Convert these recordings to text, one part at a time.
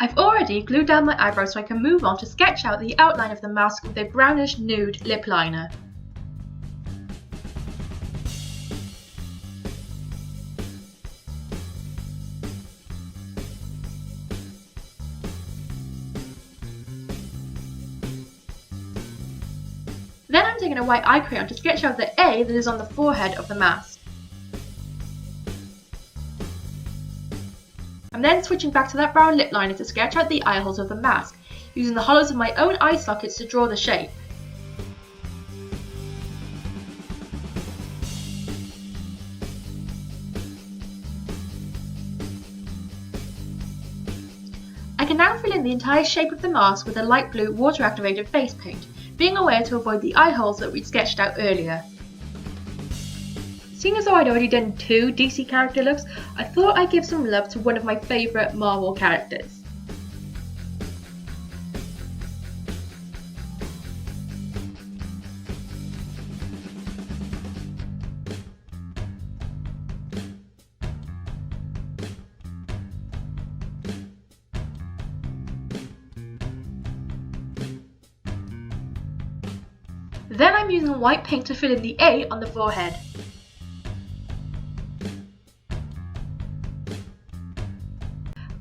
I've already glued down my eyebrows so I can move on to sketch out the outline of the mask with a brownish nude lip liner. Then I'm taking a white eye crayon to sketch out the A that is on the forehead of the mask. I'm then switching back to that brown lip liner to sketch out the eye holes of the mask, using the hollows of my own eye sockets to draw the shape. I can now fill in the entire shape of the mask with a light blue water activated face paint, being aware to avoid the eye holes that we'd sketched out earlier. Seeing as though I'd already done 2 DC character looks, I thought I'd give some love to one of my favourite Marvel characters. Then I'm using white paint to fill in the A on the forehead.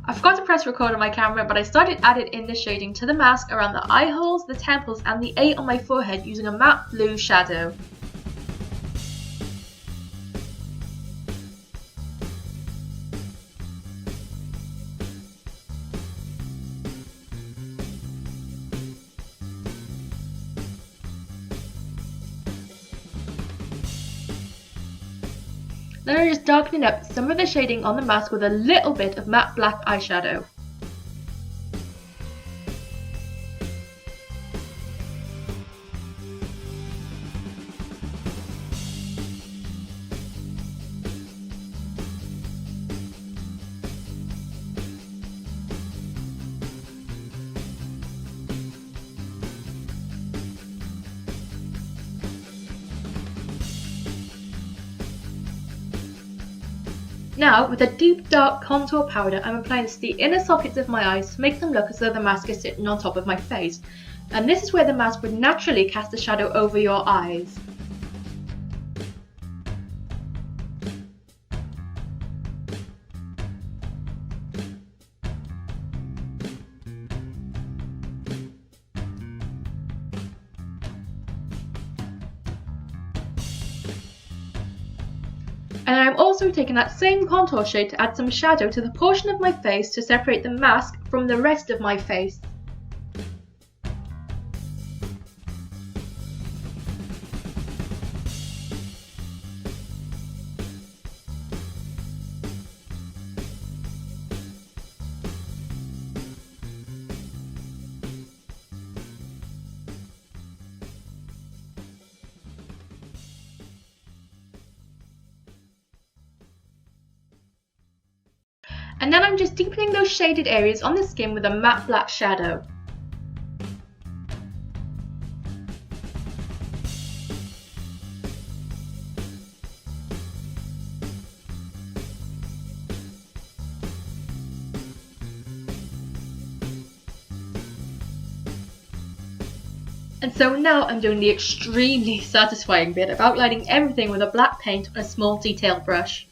I forgot to press record on my camera, but I started adding in the shading to the mask around the eye holes, the temples and the A on my forehead using a matte blue shadow. Then I'm just darkening up some of the shading on the mask with a little bit of matte black eyeshadow. Now, with a deep dark contour powder, I'm applying this to the inner sockets of my eyes to make them look as though the mask is sitting on top of my face. And this is where the mask would naturally cast a shadow over your eyes. And I'm also taking that same contour shade to add some shadow to the portion of my face to separate the mask from the rest of my face. And then I'm just deepening those shaded areas on the skin with a matte black shadow. And so now I'm doing the extremely satisfying bit of outlining everything with a black paint on a small detail brush.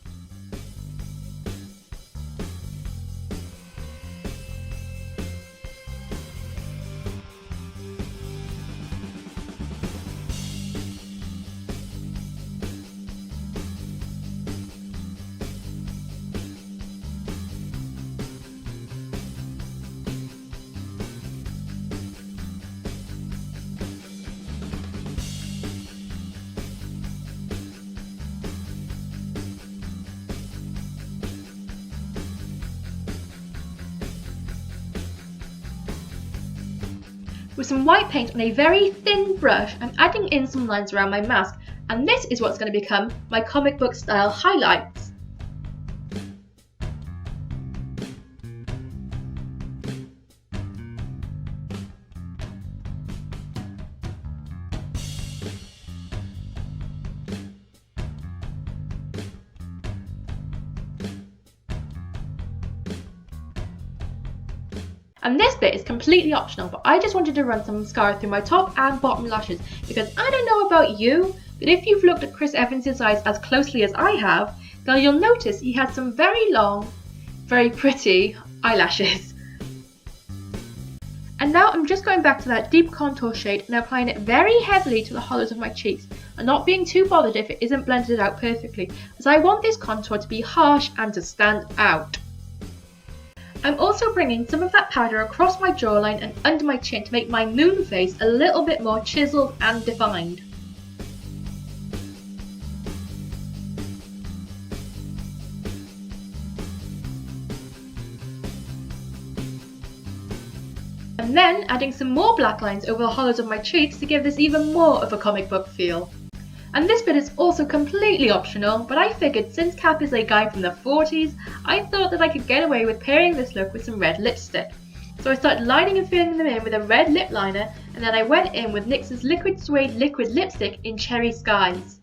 With some white paint on a very thin brush, I'm adding in some lines around my mask, and this is what's going to become my comic book style highlights. And this bit is completely optional, but I just wanted to run some mascara through my top and bottom lashes because I don't know about you, but if you've looked at Chris Evans' eyes as closely as I have, then you'll notice he has some very long, very pretty eyelashes. And now I'm just going back to that deep contour shade and applying it very heavily to the hollows of my cheeks and not being too bothered if it isn't blended out perfectly, as I want this contour to be harsh and to stand out. I'm also bringing some of that powder across my jawline and under my chin to make my moon face a little bit more chiseled and defined. And then adding some more black lines over the hollows of my cheeks to give this even more of a comic book feel. And this bit is also completely optional, but I figured since Cap is a guy from the 40s, I thought that I could get away with pairing this look with some red lipstick. So I started lining and filling them in with a red lip liner, and then I went in with NYX's Liquid Suede Liquid Lipstick in Cherry Skies.